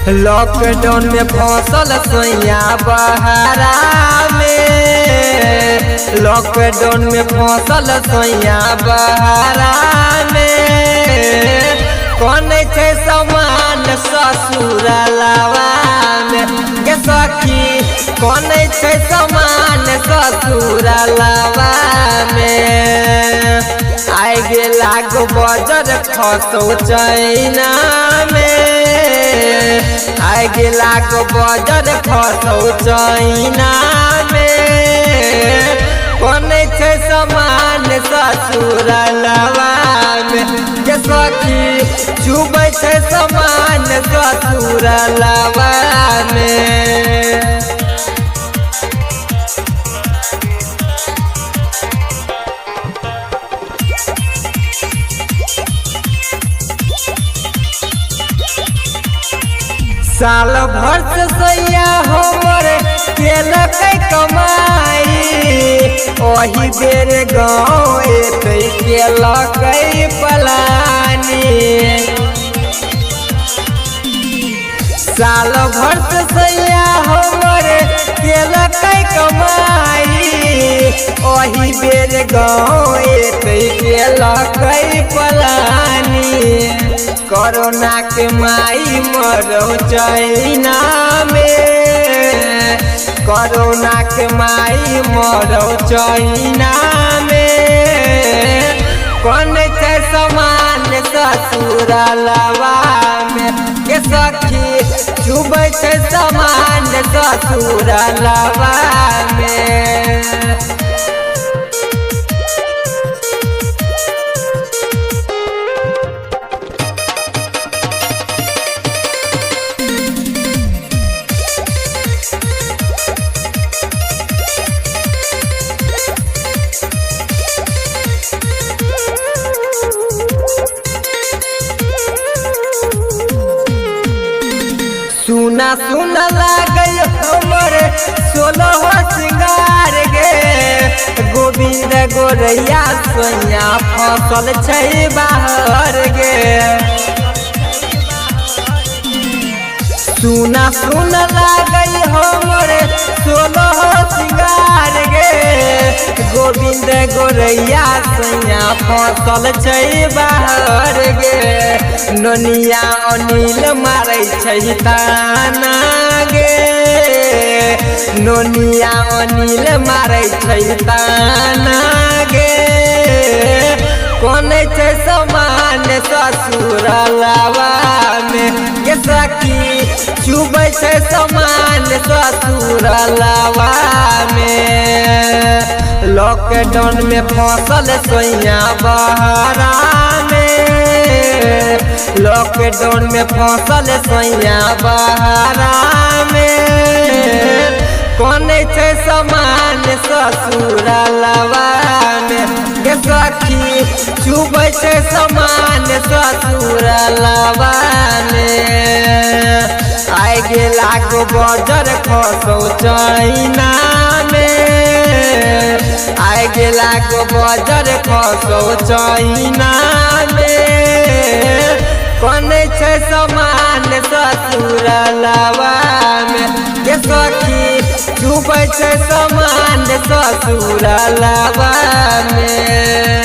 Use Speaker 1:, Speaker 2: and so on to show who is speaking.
Speaker 1: Lockdown में फसल सैया बहारा में, लॉकडाउन में फसल सैया बहारा में। कौन छे समान ससुरालवा में के सखी, कौन छे समान ससुरालवा में। आइ गेला गो बजर खसो चैना में, आइ गेला गो बजर खसो चैना में। कौन छे समान ससुरालवा में के सखी, चुबै छे समान ससुरालवा में। साल भर से सैया हमर केलक कमाई, ओही बेर गाँव केलक पलानी। साल भर से सैया हमर केलक कमाई, ओही बेर गाँव केलक पलानी। कोरोना के माई मरो चैना में, कोरोना के माई मरो चैना में। कौन छे समान ससुरालवा में के सखी, चुबै छे समान ससुरालवा में। सुना सुना लागल हमर 16 सिंगार गे, गोविंद गोरैया सैया फसल छै बाहर गे। सुना सुना लागल हमर 16 सिंगार गे, गोविंद गोरैया सैया फसल छै बाहर गे। ननिया अनिल मारै छै ताना गे, ननिया अनिल मारै छै ताना गे। कौन छे समान ससुरालवा में के सखी, चुबै छे समान ससुरालवा में। लॉकडाउन में फसल सैया बहारा में, लॉकडाउन में फसल सैया बहारा में। कौन छे समान ससुरालवा में के सखी, चुबै छे समान ससुरालवा में। आइ गेला गो बजर खसो चैना में, आइ गेला गो बजर खसो चैना में। कौन छे समान ससुरालवा में के सखी, चुबै छे समान ससुरालवा में।